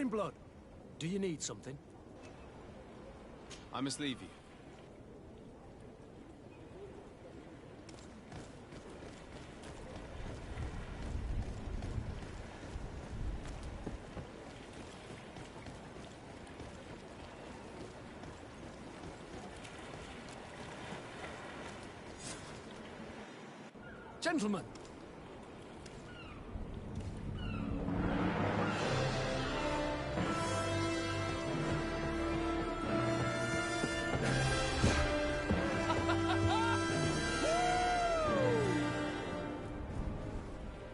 blood. Do you need something? I must leave you. Gentlemen!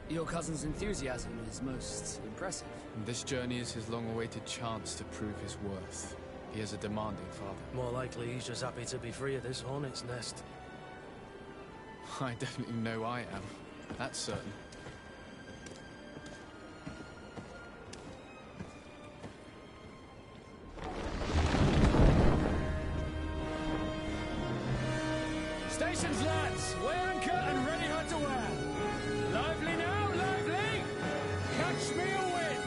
Your cousin's enthusiasm is most impressive. This journey is his long-awaited chance to prove his worth. He is a demanding father. More likely he's just happy to be free of this hornet's nest. I definitely know I am. That's certain. Stations, lads! Weigh anchor and ready her to wear! Lively now, lively! Catch me a wind!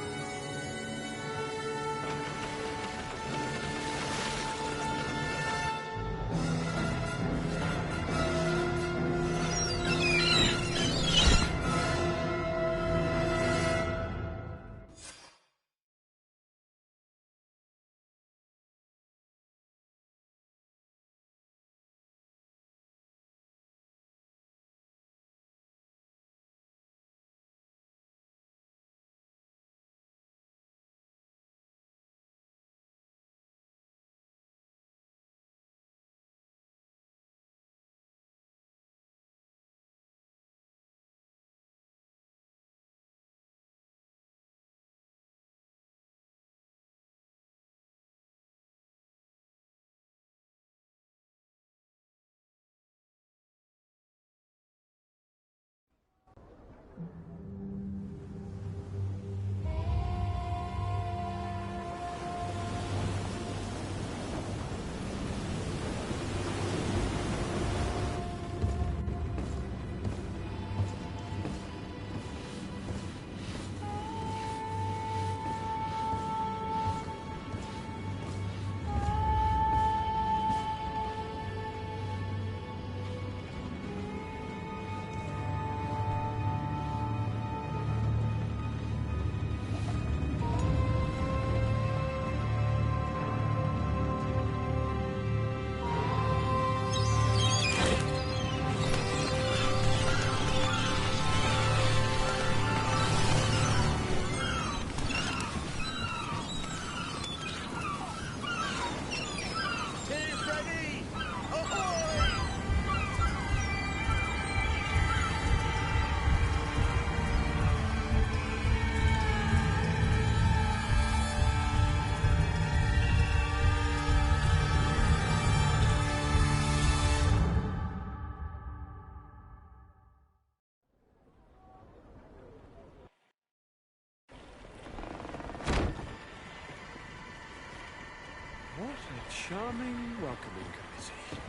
What a charming welcoming committee.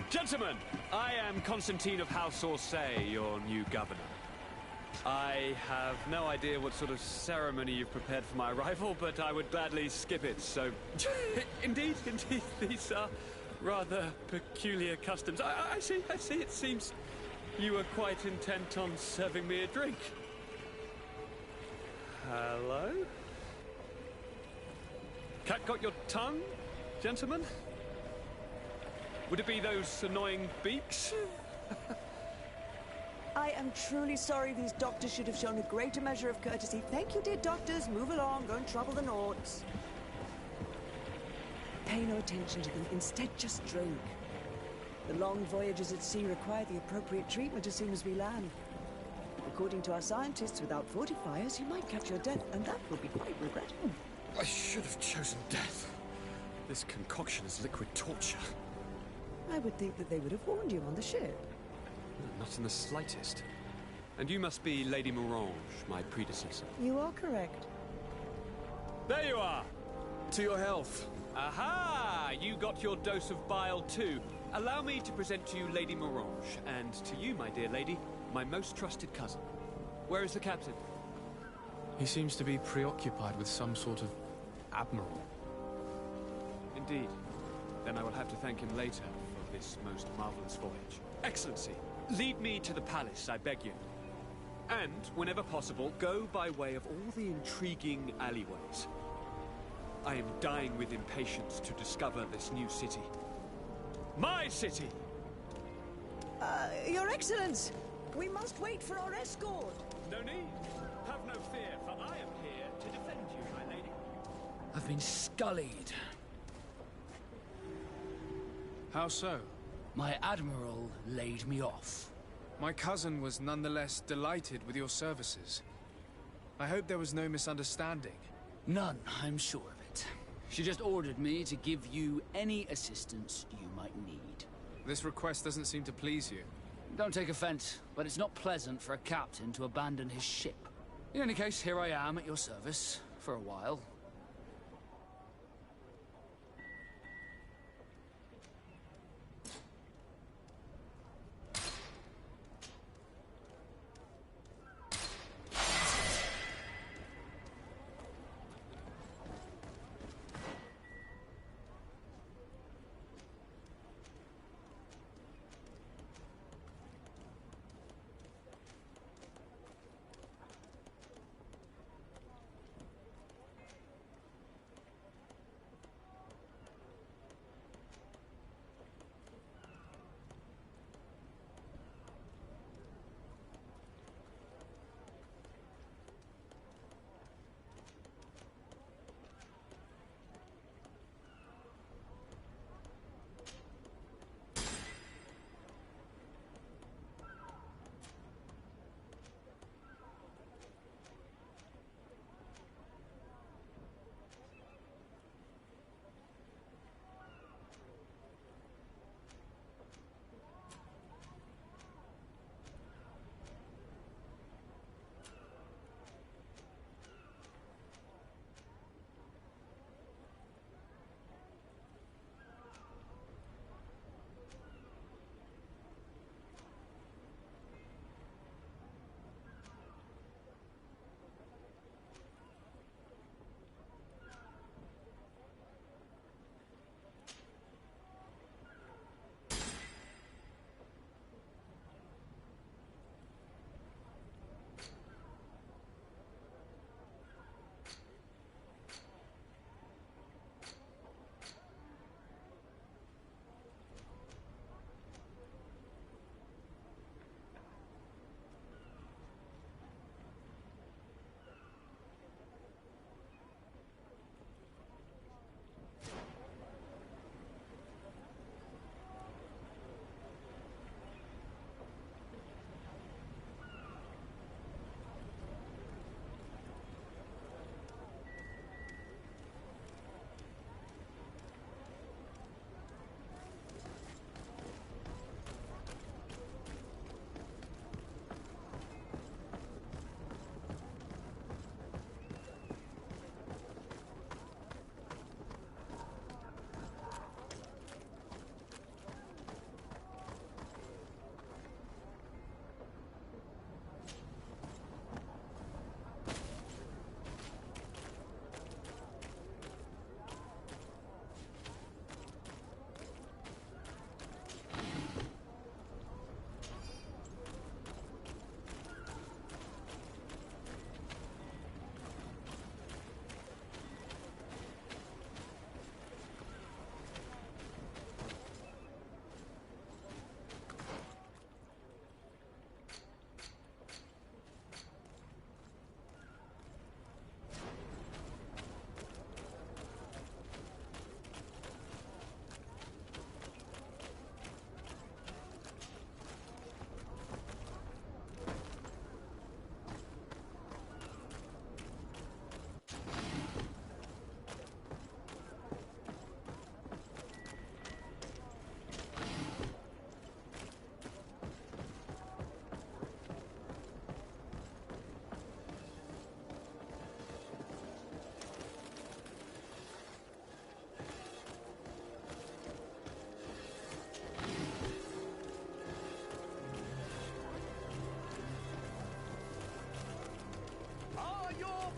Gentlemen, I am Constantine of House Orsay, your new governor. I have no idea what sort of ceremony you've prepared for my arrival, but I would gladly skip it, so... Indeed, these are rather peculiar customs. I see, it seems you were quite intent on serving me a drink. Hello? Cat got your tongue, gentlemen? Would it be those annoying beaks? I am truly sorry. These doctors should have shown a greater measure of courtesy. Thank you, dear doctors. Move along. Don't trouble the Nauts. Pay no attention to them. Instead, just drink. The long voyages at sea require the appropriate treatment as soon as we land. According to our scientists, without fortifiers, you might catch your death, and that would be quite regrettable. I should have chosen death. This concoction is liquid torture. I would think that they would have warned you on the ship. Not in the slightest. And you must be Lady Morange, my predecessor. You are correct. There you are! To your health. Aha! You got your dose of bile too. Allow me to present to you Lady Morange, and to you, my dear lady, my most trusted cousin. Where is the captain? He seems to be preoccupied with some sort of admiral. Indeed. Then I will have to thank him later for this most marvelous voyage. Excellency, lead me to the palace, I beg you. And, whenever possible, go by way of all the intriguing alleyways. I am dying with impatience to discover this new city. My city! Your Excellence! We must wait for our escort! No need. Have no fear, for I am here to defend you, my lady. I've been scullied. How so? My admiral laid me off. My cousin was nonetheless delighted with your services. I hope there was no misunderstanding. None, I'm sure of it. She just ordered me to give you any assistance you might need. This request doesn't seem to please you. Don't take offense, but it's not pleasant for a captain to abandon his ship. In any case, here I am at your service, for a while.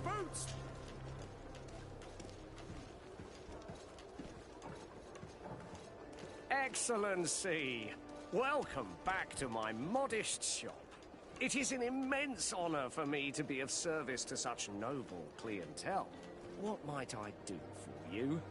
boots! Excellency, welcome back to my modest shop. It is an immense honor for me to be of service to such noble clientele. What might I do for you?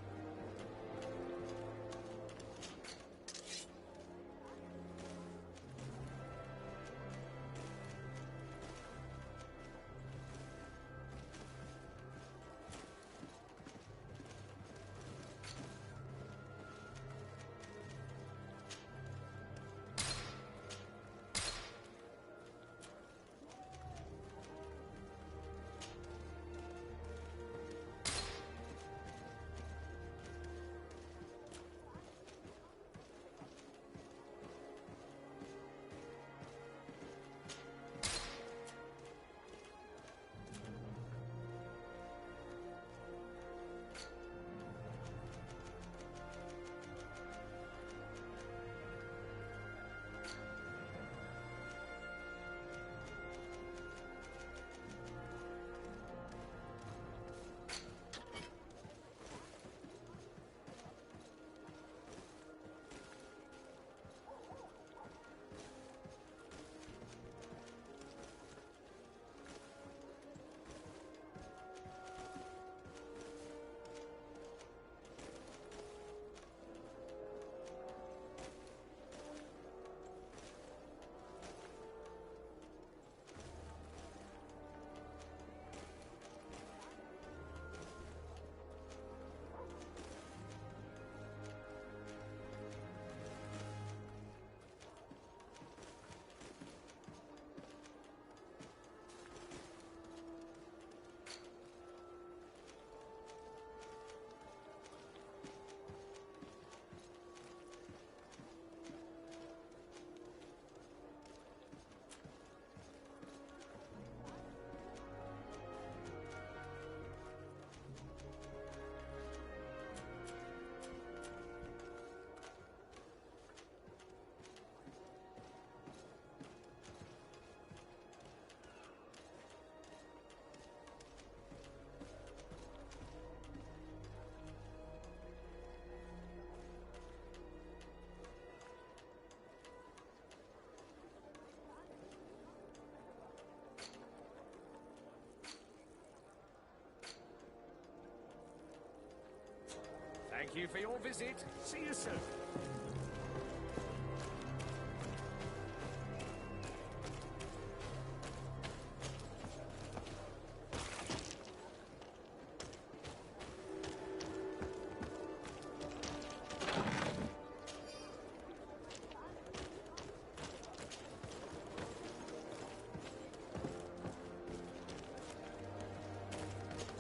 Thank you for your visit. See you soon.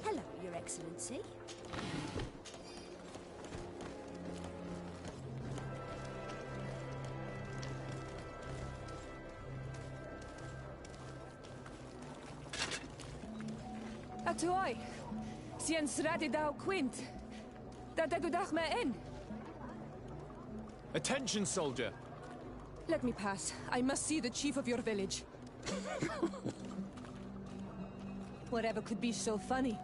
Hello, Your Excellency. Atoy, sien sradi dau quint. Da degudach me in. Attention, soldier! Let me pass. I must see the chief of your village. Whatever could be so funny?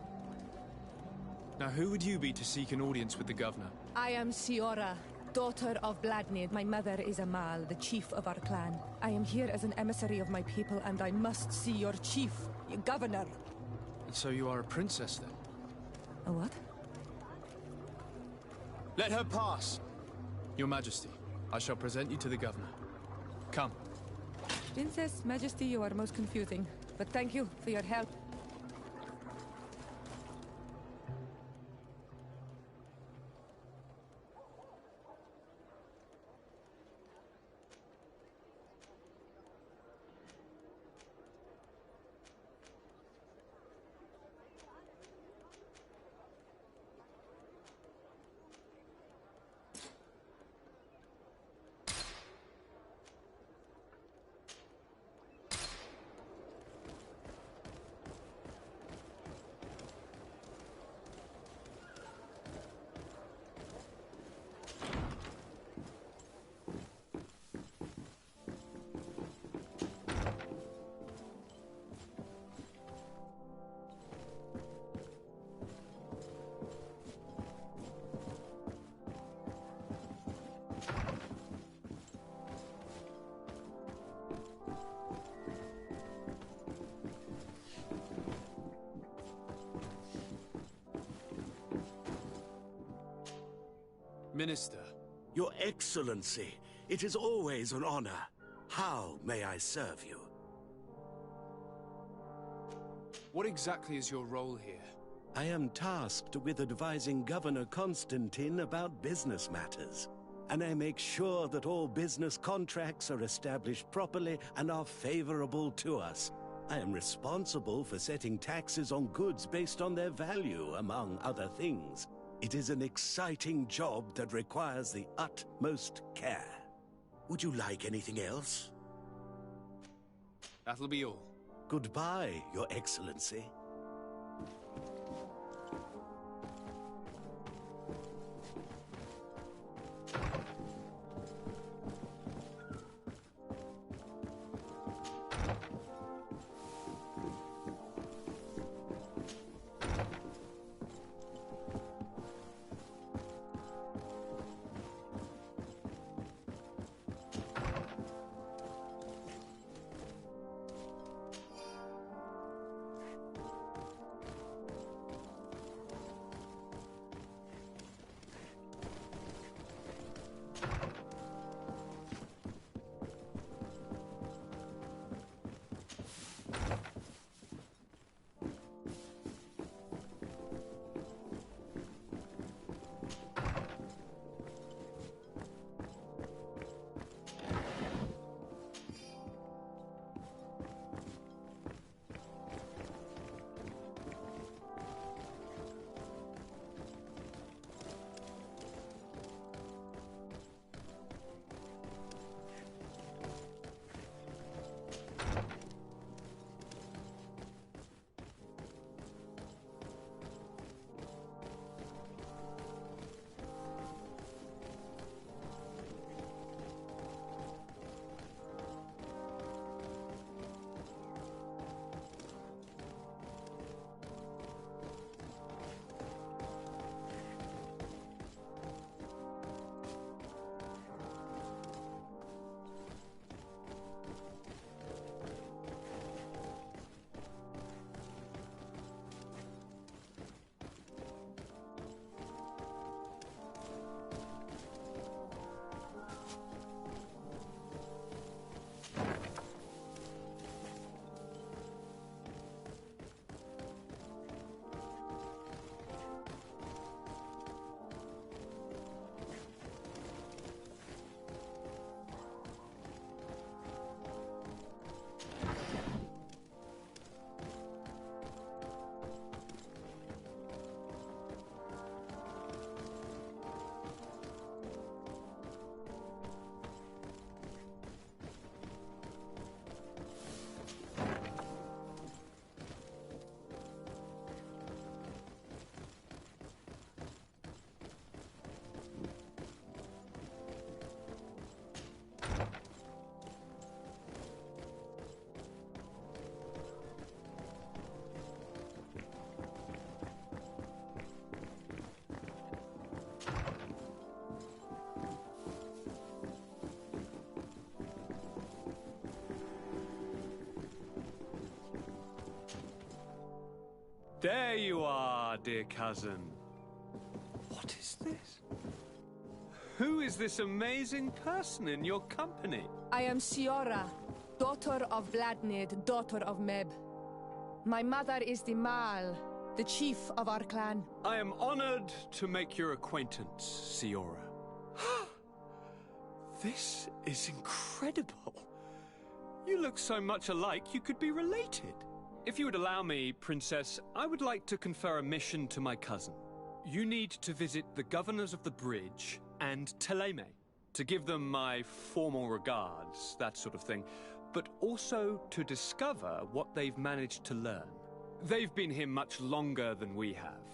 Now, who would you be to seek an audience with the governor? I am Siora, daughter of Vladnid. My mother is Amal, the chief of our clan. I am here as an emissary of my people, and I must see your chief, your governor. And so you are a princess, then? A what? Let her pass! Your Majesty, I shall present you to the governor. Come. Princess, Majesty, you are most confusing. But thank you for your help. Minister. Your Excellency, it is always an honor. How may I serve you? What exactly is your role here? I am tasked with advising Governor Constantine about business matters. And I make sure that all business contracts are established properly and are favorable to us. I am responsible for setting taxes on goods based on their value, among other things. It is an exciting job that requires the utmost care. Would you like anything else? That'll be all. Goodbye, Your Excellency. There you are, dear cousin. What is this? Who is this amazing person in your company? I am Siora, daughter of Vladnid, daughter of Meb. My mother is the Mal, the chief of our clan. I am honored to make your acquaintance, Siora. This is incredible. You look so much alike you could be related. If you would allow me, Princess, I would like to confer a mission to my cousin. You need to visit the governors of the bridge and Teleme, to give them my formal regards, that sort of thing, but also to discover what they've managed to learn. They've been here much longer than we have.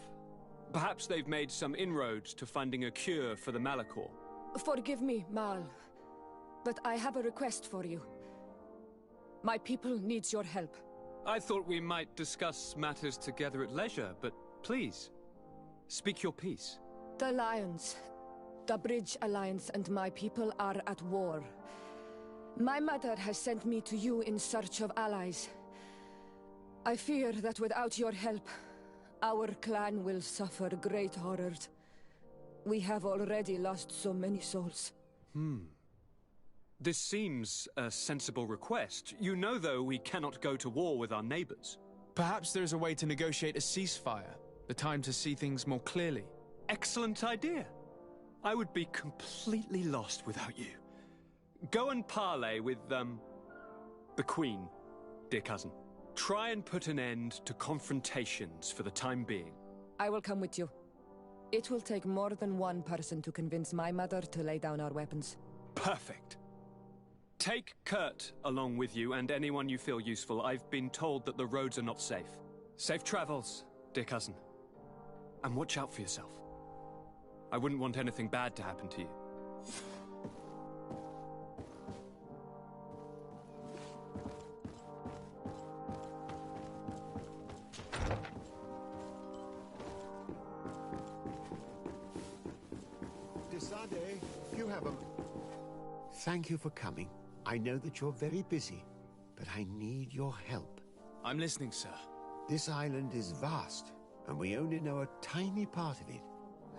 Perhaps they've made some inroads to finding a cure for the Malachor. Forgive me, Mal, but I have a request for you. My people needs your help. I thought we might discuss matters together at leisure, but please, speak your piece. The Alliance, the Bridge Alliance and my people are at war. My mother has sent me to you in search of allies. I fear that without your help, our clan will suffer great horrors. We have already lost so many souls. This seems a sensible request. You know, though, we cannot go to war with our neighbors. Perhaps there is a way to negotiate a ceasefire. The time to see things more clearly. Excellent idea. I would be completely lost without you. Go and parley with, the Queen, dear cousin. Try and put an end to confrontations for the time being. I will come with you. It will take more than one person to convince my mother to lay down our weapons. Perfect. Take Kurt along with you and anyone you feel useful. I've been told that the roads are not safe. Safe travels, dear cousin. And watch out for yourself. I wouldn't want anything bad to happen to you. Desade, you have a... Thank you for coming. I know that you're very busy, but I need your help. I'm listening, sir. This island is vast, and we only know a tiny part of it.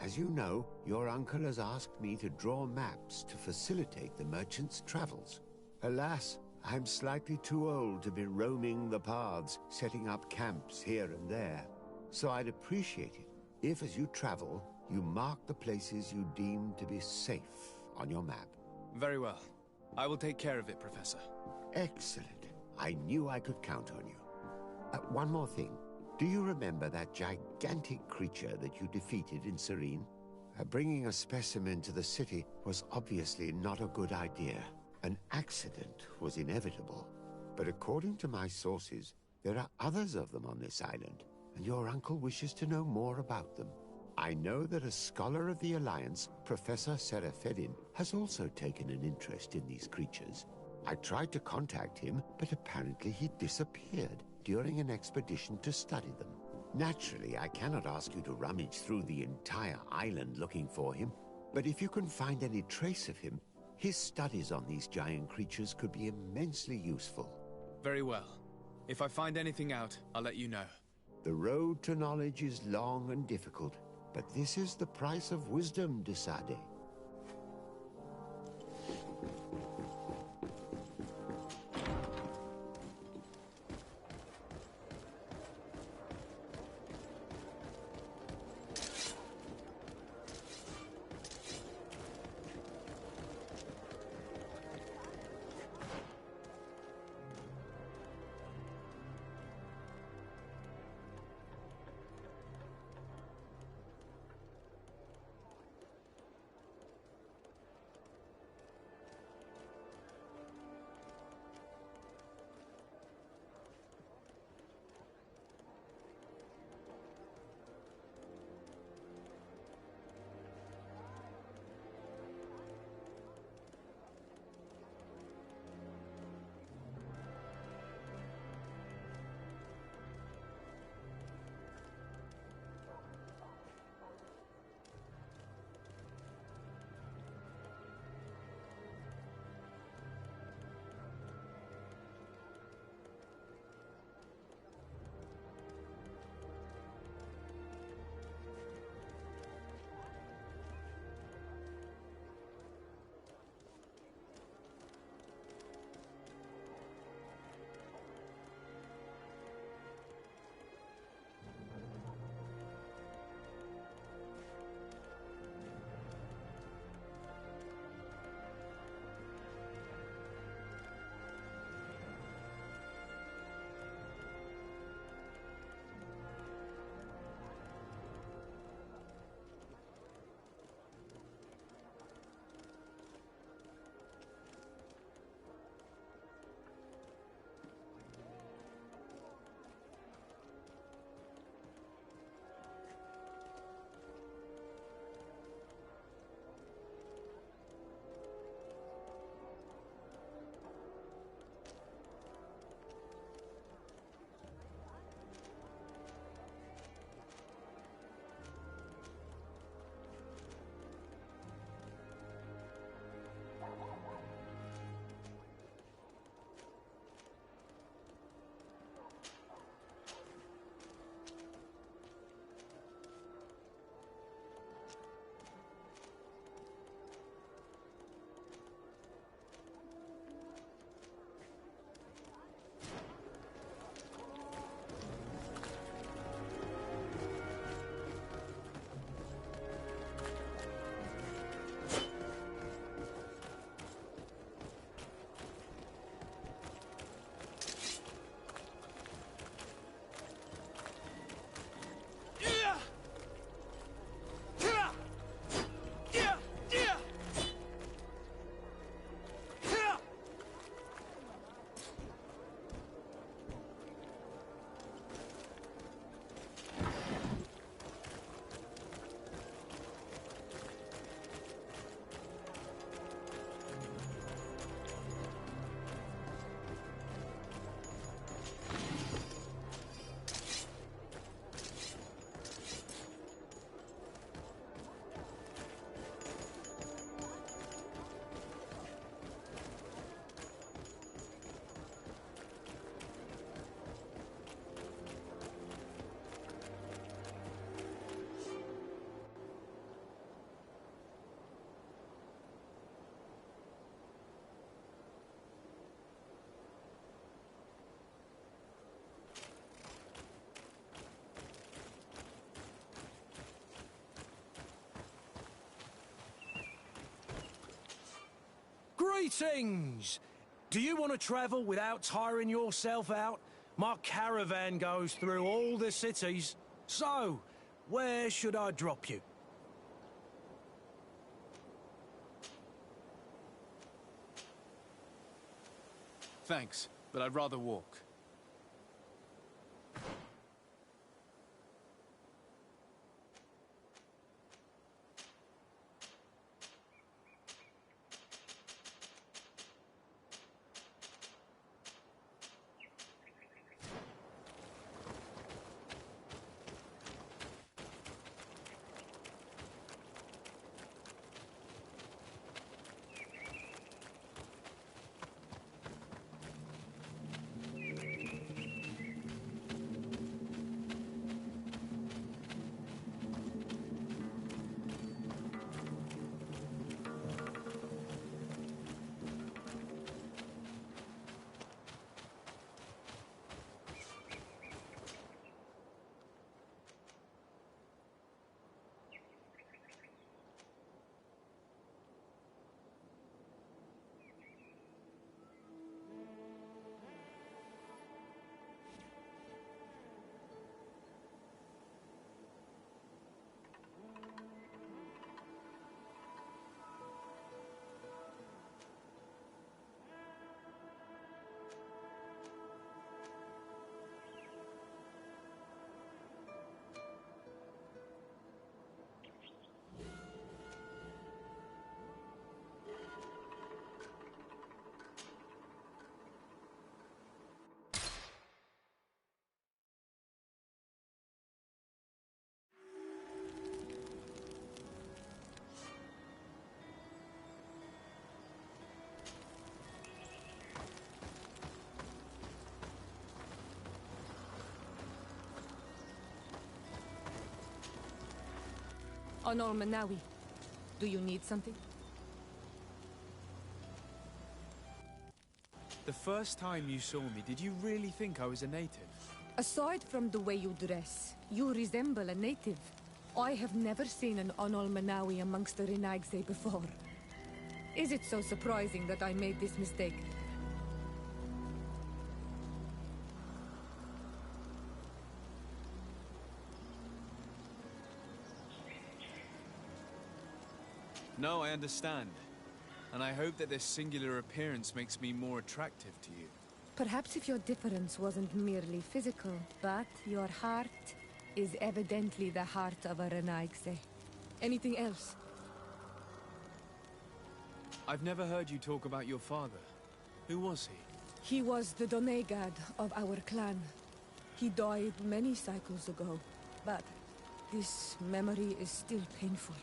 As you know, your uncle has asked me to draw maps to facilitate the merchants' travels. Alas, I'm slightly too old to be roaming the paths, setting up camps here and there. So I'd appreciate it if, as you travel, you mark the places you deem to be safe on your map. Very well. I will take care of it, Professor. Excellent. I knew I could count on you. One more thing. Do you remember that gigantic creature that you defeated in Serene? Bringing a specimen to the city was obviously not a good idea. An accident was inevitable. But according to my sources, there are others of them on this island, and your uncle wishes to know more about them. I know that a scholar of the Alliance, Professor Serafedin, has also taken an interest in these creatures. I tried to contact him, but apparently he disappeared during an expedition to study them. Naturally, I cannot ask you to rummage through the entire island looking for him, but if you can find any trace of him, his studies on these giant creatures could be immensely useful. Very well. If I find anything out, I'll let you know. The road to knowledge is long and difficult, but this is the price of wisdom, Desade. Greetings! Do you want to travel without tiring yourself out? My caravan goes through all the cities. So, where should I drop you? Thanks, but I'd rather walk. Honor Manawi, do you need something? The first time you saw me, did you really think I was a native? Aside from the way you dress, you resemble a native. I have never seen an Onol Manawi amongst the Renaigse before. Is it so surprising that I made this mistake? No, I understand. And I hope that this singular appearance makes me more attractive to you. Perhaps if your difference wasn't merely physical, but your heart is evidently the heart of a Renaigse. Anything else? I've never heard you talk about your father. Who was he? He was the Donegad of our clan. He died many cycles ago, but this memory is still painful.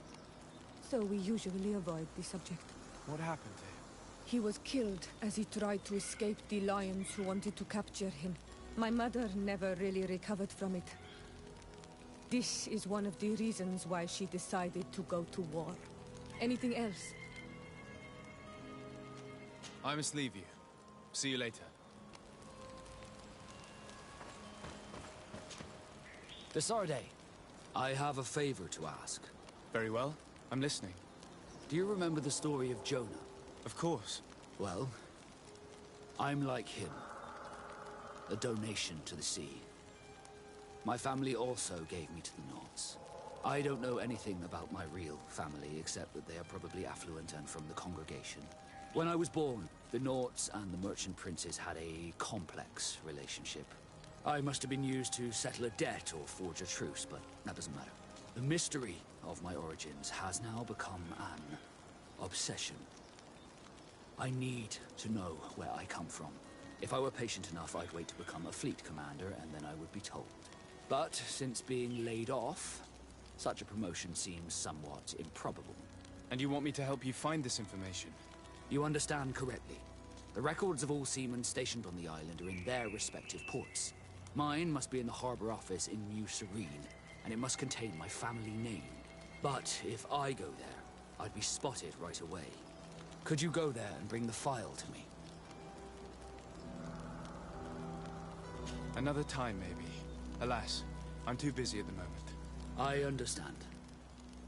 So we usually avoid the subject. What happened to him? He was killed as he tried to escape the lions who wanted to capture him. My mother never really recovered from it. This is one of the reasons why she decided to go to war. Anything else? I must leave you. See you later. Desarde, I have a favor to ask. Very well. I'm listening. Do you remember the story of Jonah? Of course. Well, I'm like him. A donation to the sea. My family also gave me to the Nords. I don't know anything about my real family, except that they are probably affluent and from the congregation. When I was born, the Nords and the merchant princes had a complex relationship. I must have been used to settle a debt or forge a truce, but that doesn't matter. The mystery of my origins has now become an obsession. I need to know where I come from. If I were patient enough, I'd wait to become a fleet commander, and then I would be told. But since being laid off, such a promotion seems somewhat improbable. And you want me to help you find this information? You understand correctly. The records of all seamen stationed on the island are in their respective ports. Mine must be in the harbor office in New Serene, and it must contain my family name. But if I go there, I'd be spotted right away. Could you go there and bring the file to me? Another time, maybe. Alas, I'm too busy at the moment. I understand.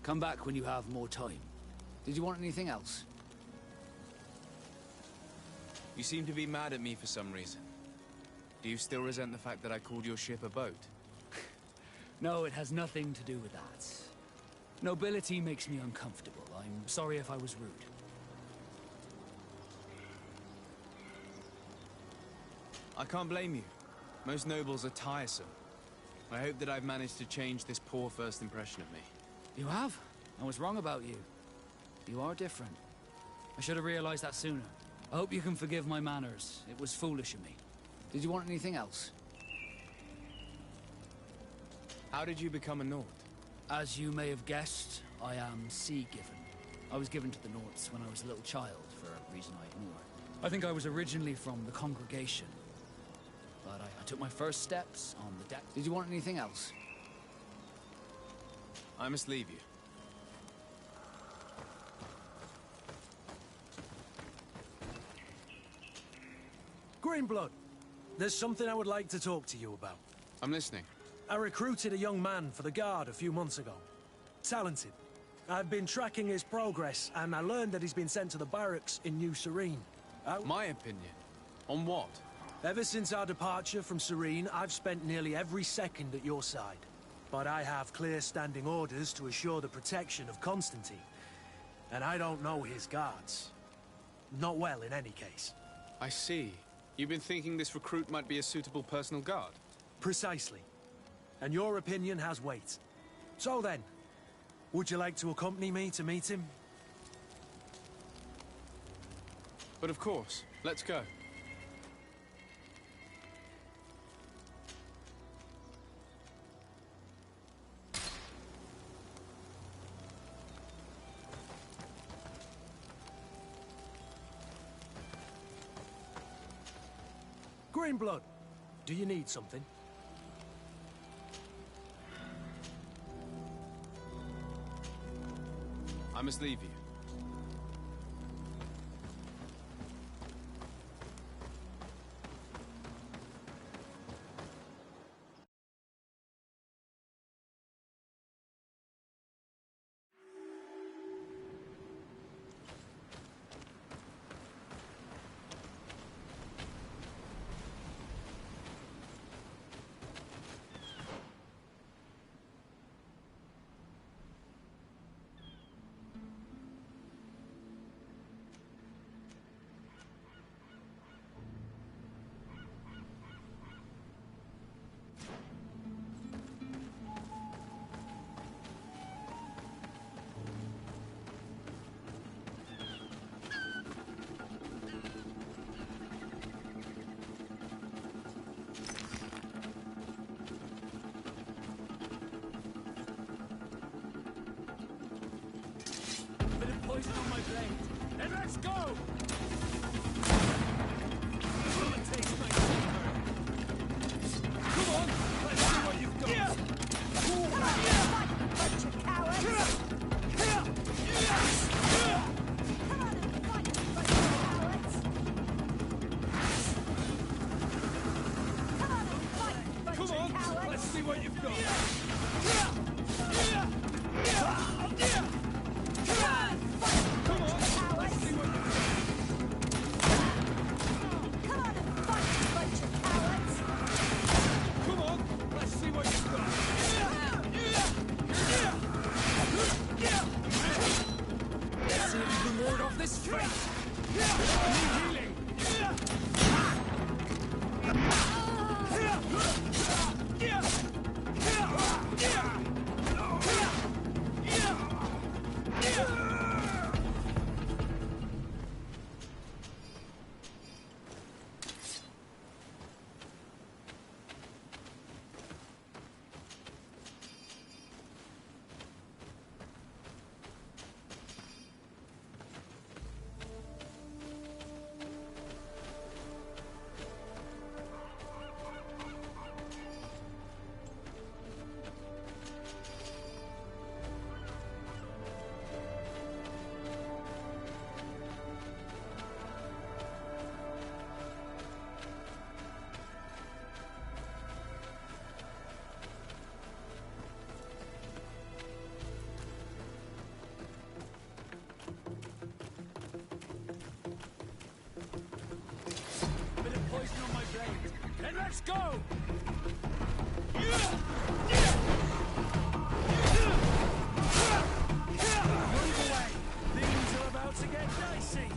Come back when you have more time. Did you want anything else? You seem to be mad at me for some reason. Do you still resent the fact that I called your ship a boat? No, it has nothing to do with that. Nobility makes me uncomfortable. I'm sorry if I was rude. I can't blame you. Most nobles are tiresome. I hope that I've managed to change this poor first impression of me. You have? I was wrong about you. You are different. I should have realized that sooner. I hope you can forgive my manners. It was foolish of me. Did you want anything else? How did you become a Nord? As you may have guessed, I am sea-given. I was given to the Nords when I was a little child, for a reason I ignore. I think I was originally from the congregation. But I took my first steps on the deck. Did you want anything else? I must leave you. Greenblood, there's something I would like to talk to you about. I'm listening. I recruited a young man for the Guard a few months ago. Talented. I've been tracking his progress, and I learned that he's been sent to the barracks in New Serene. My opinion? On what? Ever since our departure from Serene, I've spent nearly every second at your side. But I have clear standing orders to assure the protection of Constantine. And I don't know his guards. Not well, in any case. I see. You've been thinking this recruit might be a suitable personal guard? Precisely. And your opinion has weight. So then, would you like to accompany me to meet him? But of course. Let's go. Greenblood, do you need something? I must leave you. Poison on my blade. Then let's go! Come on, let's see what you've got. Bunch of cowards! Come on and fight, bunch of cowards! Come on and fight, bunch of cowards! Let's see what you've got. go! Move away! Things are about to get dicey!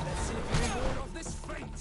Let's see if we can ward off this fate!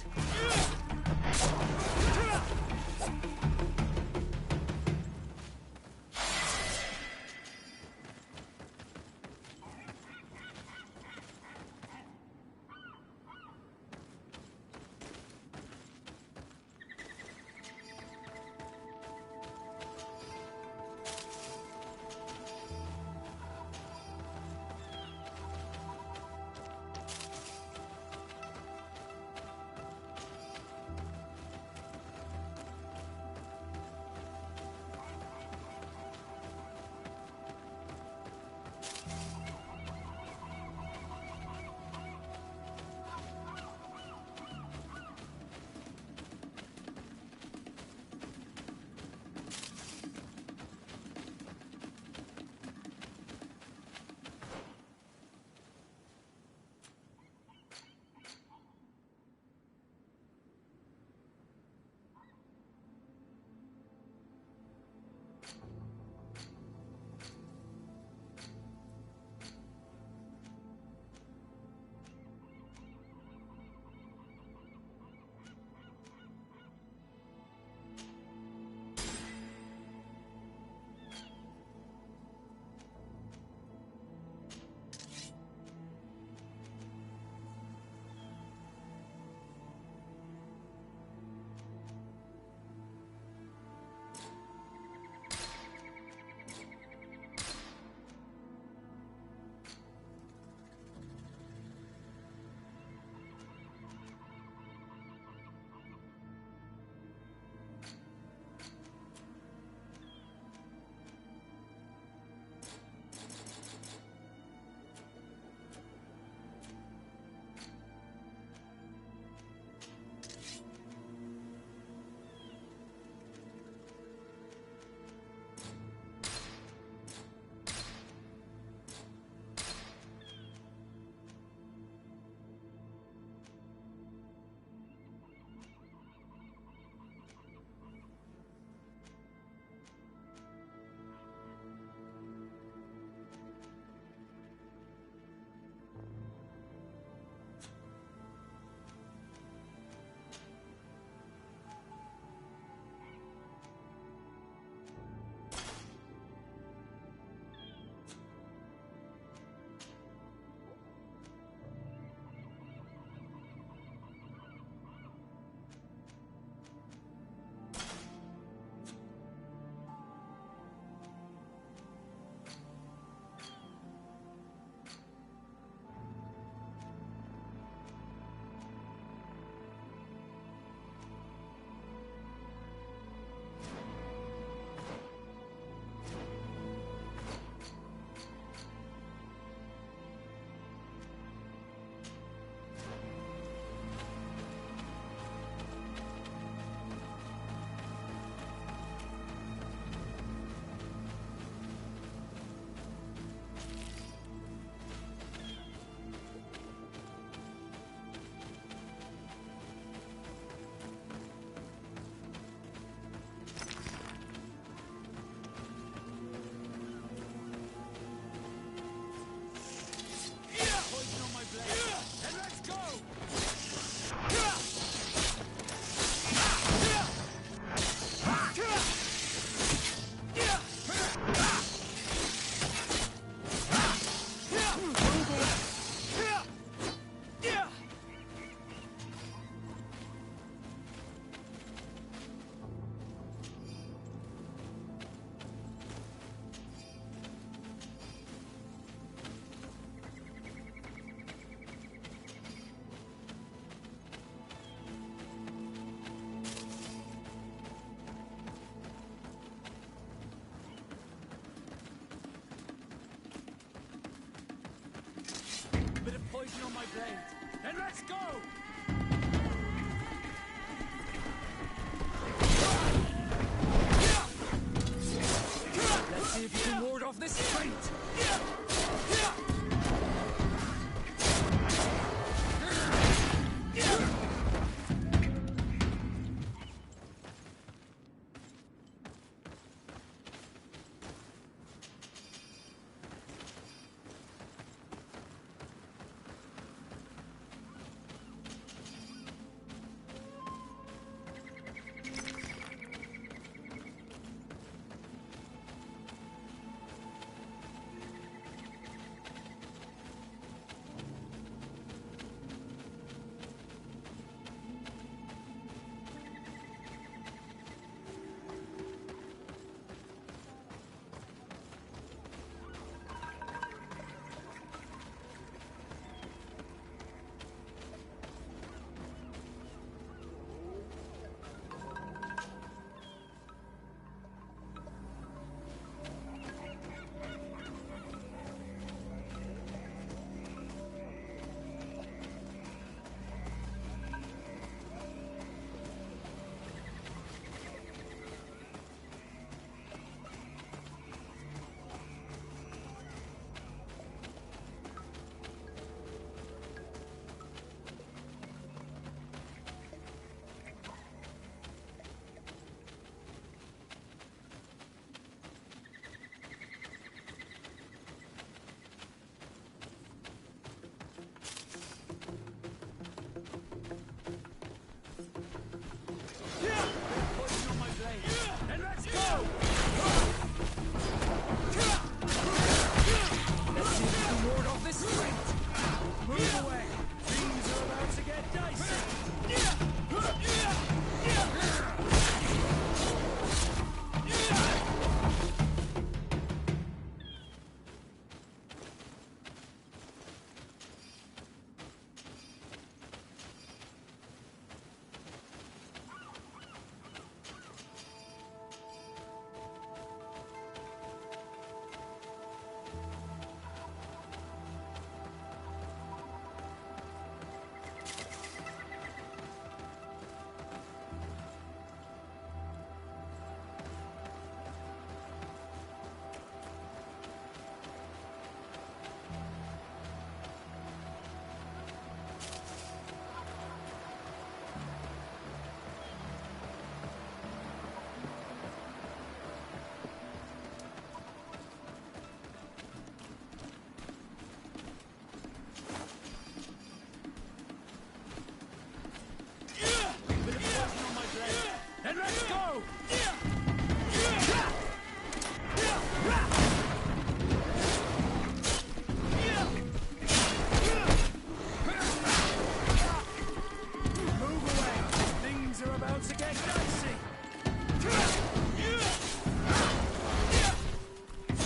to get dicey.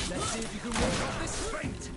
Let's see if you can ward off this fate.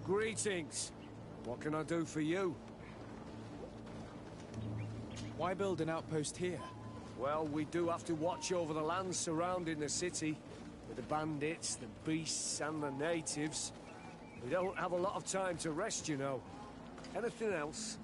Greetings. What can I do for you? Why build an outpost here? Well, we do have to watch over the lands surrounding the city, with the bandits, the beasts, and the natives. We don't have a lot of time to rest, you know. Anything else?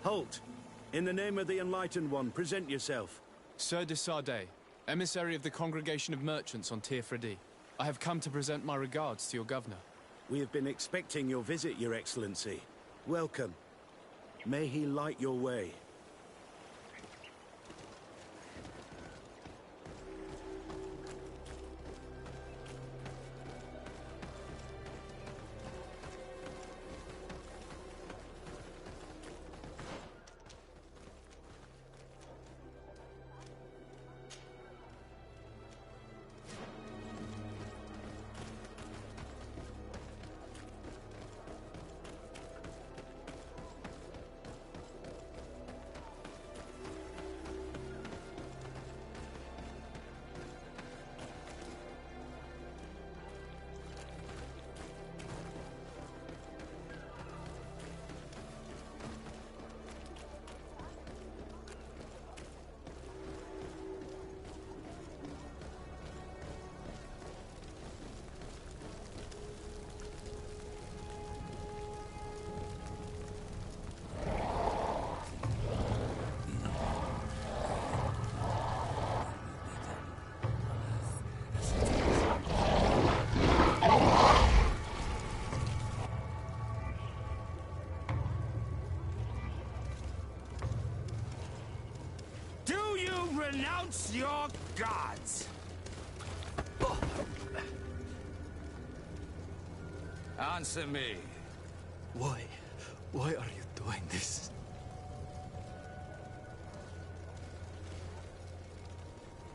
Halt! In the name of the Enlightened One, present yourself. Sir de Sardet, emissary of the Congregation of Merchants on Tir-Fredi. I have come to present my regards to your governor. We have been expecting your visit, Your Excellency. Welcome. May he light your way. Renounce your gods! Answer me. Why? Why are you doing this?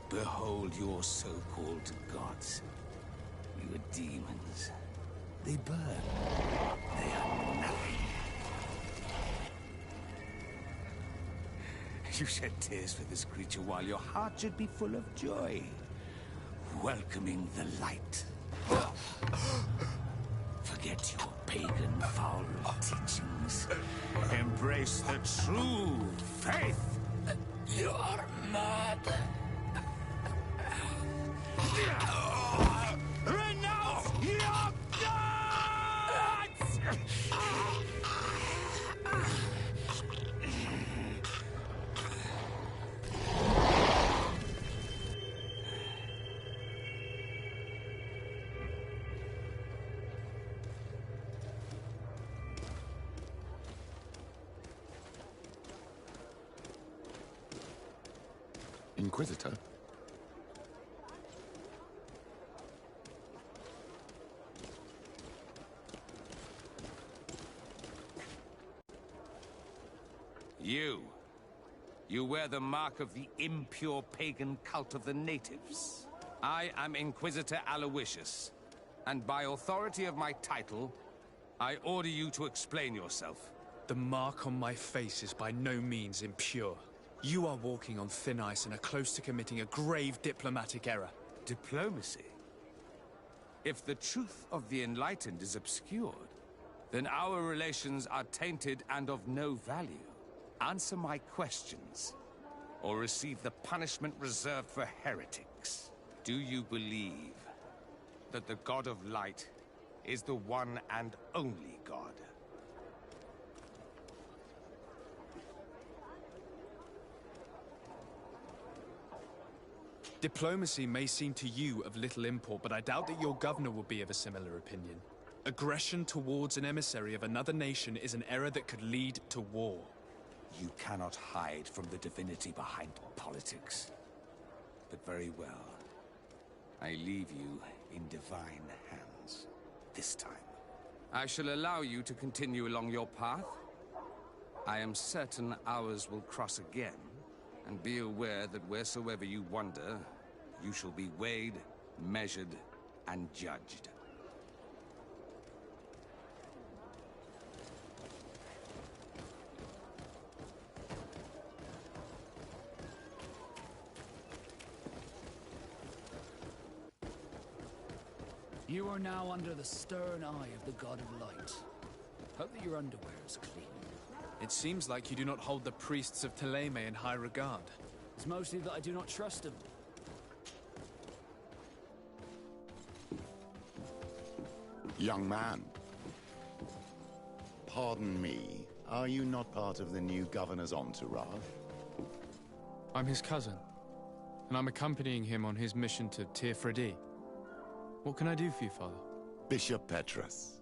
Behold your so-called gods. You are demons. They burn. They are nothing. You shed tears for this creature while your heart should be full of joy. Welcoming the light. Forget your pagan foul teachings. Embrace the true faith. You are mad. Renounce your gods! Inquisitor? You wear the mark of the impure pagan cult of the natives. I am Inquisitor Aloysius, and by authority of my title, I order you to explain yourself. The mark on my face is by no means impure. You are walking on thin ice and are close to committing a grave diplomatic error. Diplomacy? If the truth of the Enlightened is obscured, then our relations are tainted and of no value. Answer my questions, or receive the punishment reserved for heretics. Do you believe that the God of Light is the one and only God? Diplomacy may seem to you of little import, but I doubt that your governor will be of a similar opinion. Aggression towards an emissary of another nation is an error that could lead to war. You cannot hide from the divinity behind politics. But very well. I leave you in divine hands. This time. I shall allow you to continue along your path. I am certain ours will cross again. And be aware that wheresoever you wander, you shall be weighed, measured, and judged. You are now under the stern eye of the God of Light. Hope that your underwear is clean. It seems like you do not hold the priests of Thélème in high regard. It's mostly that I do not trust them. Young man. Pardon me, are you not part of the new governor's entourage? I'm his cousin, and I'm accompanying him on his mission to Tir-Freddy. What can I do for you, Father? Bishop Petrus.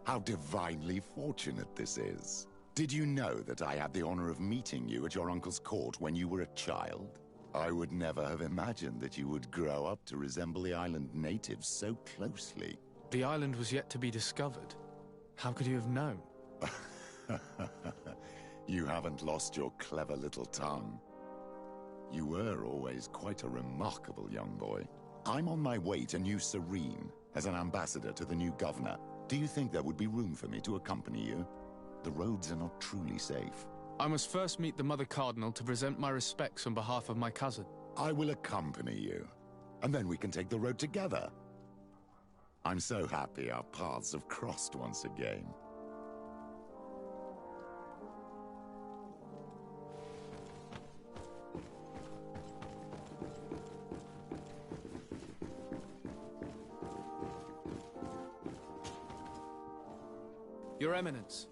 How divinely fortunate this is. Did you know that I had the honor of meeting you at your uncle's court when you were a child? I would never have imagined that you would grow up to resemble the island natives so closely. The island was yet to be discovered. How could you have known? You haven't lost your clever little tongue. You were always quite a remarkable young boy. I'm on my way to New Serene as an ambassador to the new governor. Do you think there would be room for me to accompany you? The roads are not truly safe. I must first meet the Mother Cardinal to present my respects on behalf of my cousin. I will accompany you, and then we can take the road together. I'm so happy our paths have crossed once again. Your Eminence,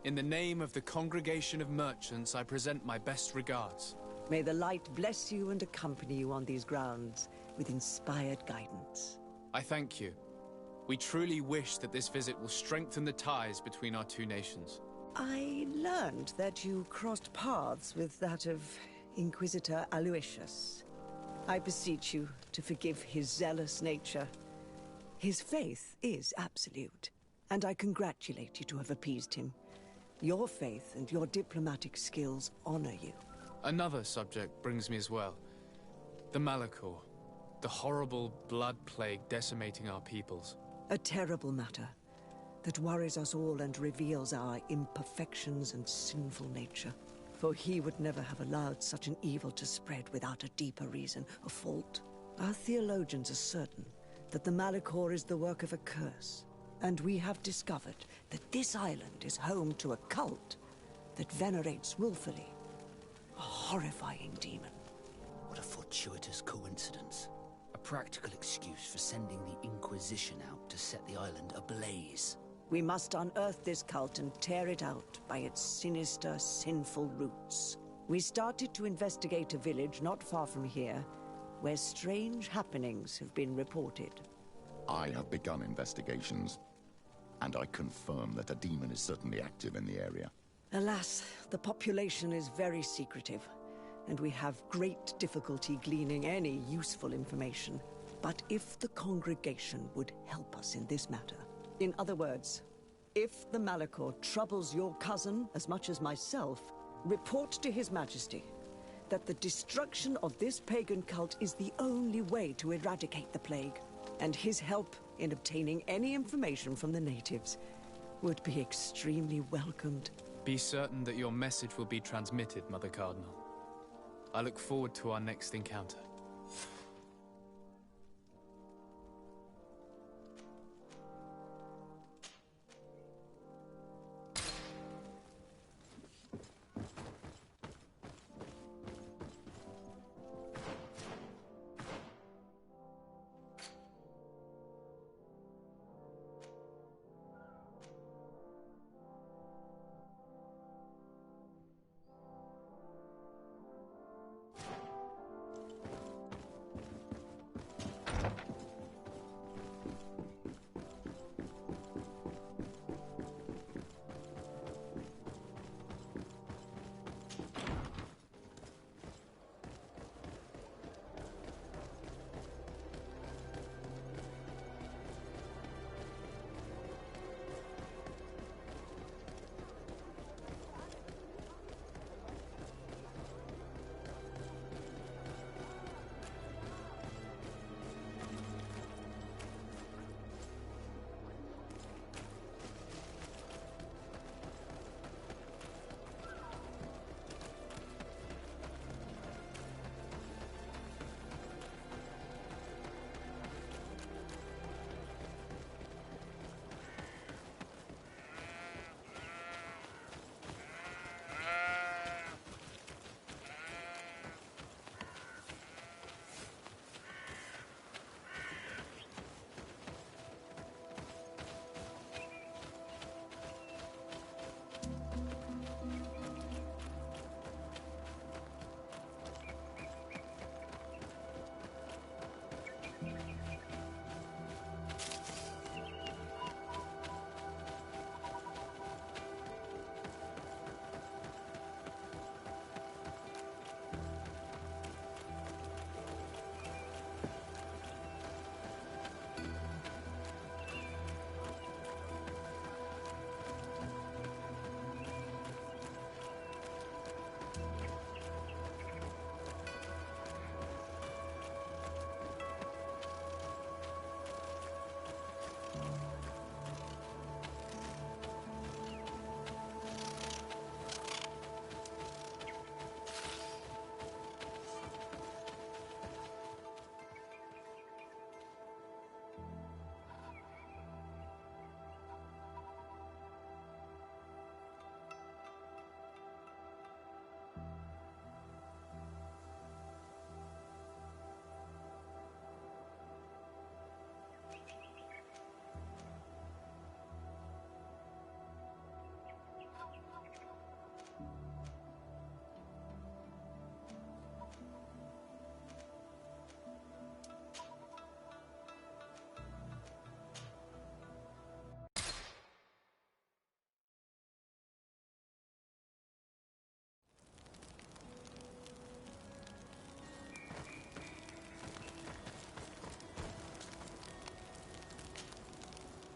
in the name of the Congregation of Merchants, I present my best regards. May the light bless you and accompany you on these grounds with inspired guidance. I thank you. We truly wish that this visit will strengthen the ties between our two nations. I learned that you crossed paths with that of Inquisitor Aloysius. I beseech you to forgive his zealous nature. His faith is absolute, and I congratulate you to have appeased him. Your faith and your diplomatic skills honor you. Another subject brings me as well. The Malachor. The horrible blood plague decimating our peoples. A terrible matter that worries us all and reveals our imperfections and sinful nature. For he would never have allowed such an evil to spread without a deeper reason, a fault. Our theologians are certain that the Malachor is the work of a curse, and we have discovered that this island is home to a cult that venerates willfully a horrifying demon. What a fortuitous coincidence. A practical excuse for sending the Inquisition out to set the island ablaze. We must unearth this cult and tear it out by its sinister, sinful roots. We started to investigate a village not far from here, where strange happenings have been reported. I have begun investigations, and I confirm that a demon is certainly active in the area. Alas, the population is very secretive, and we have great difficulty gleaning any useful information. But if the congregation would help us in this matter, in other words, if the Malachor troubles your cousin as much as myself, report to His Majesty that the destruction of this pagan cult is the only way to eradicate the plague, and his help in obtaining any information from the natives would be extremely welcomed. Be certain that your message will be transmitted, Mother Cardinal. I look forward to our next encounter.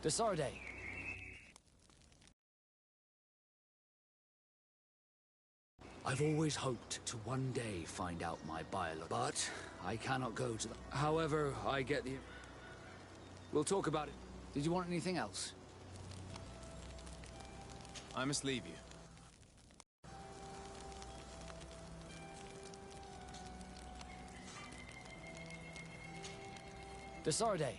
Desarde. I've always hoped to one day find out my biology, but I cannot go to the... However, I get the... We'll talk about it. Did you want anything else? I must leave you. Desarde.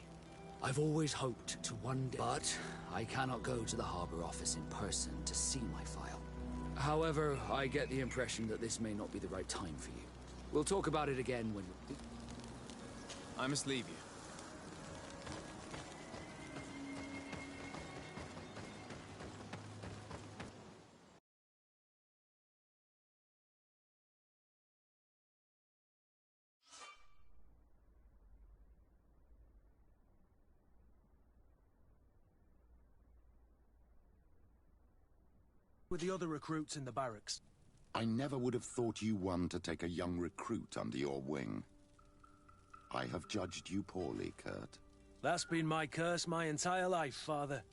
I've always hoped to one day, but I cannot go to the harbor office in person to see my file. However, I get the impression that this may not be the right time for you. We'll talk about it again when... I must leave you. With the other recruits in the barracks. I never would have thought you one to take a young recruit under your wing. I have judged you poorly, Kurt. That's been my curse my entire life, Father.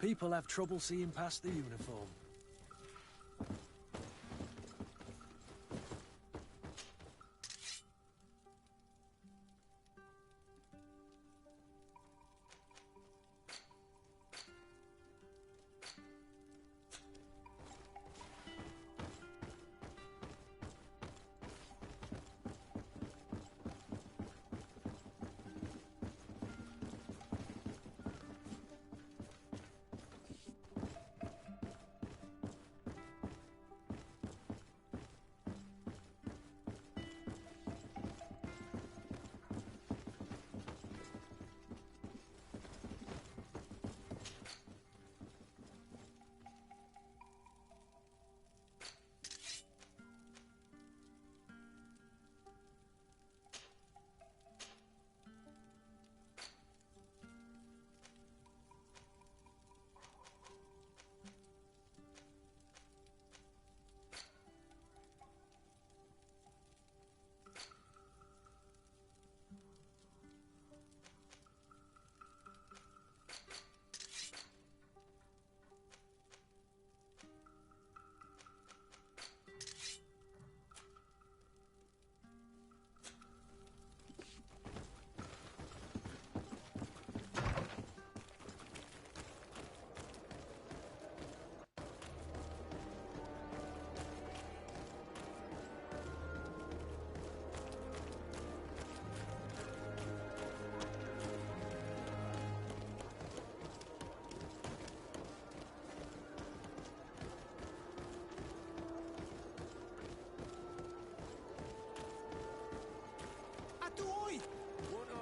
People have trouble seeing past the uniform.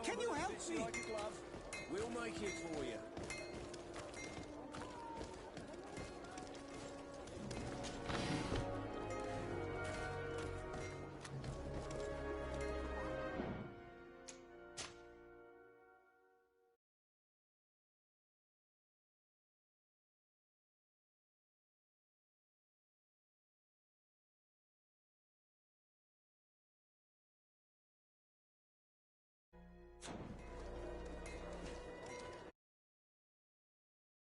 Can you help me? We'll make it for you.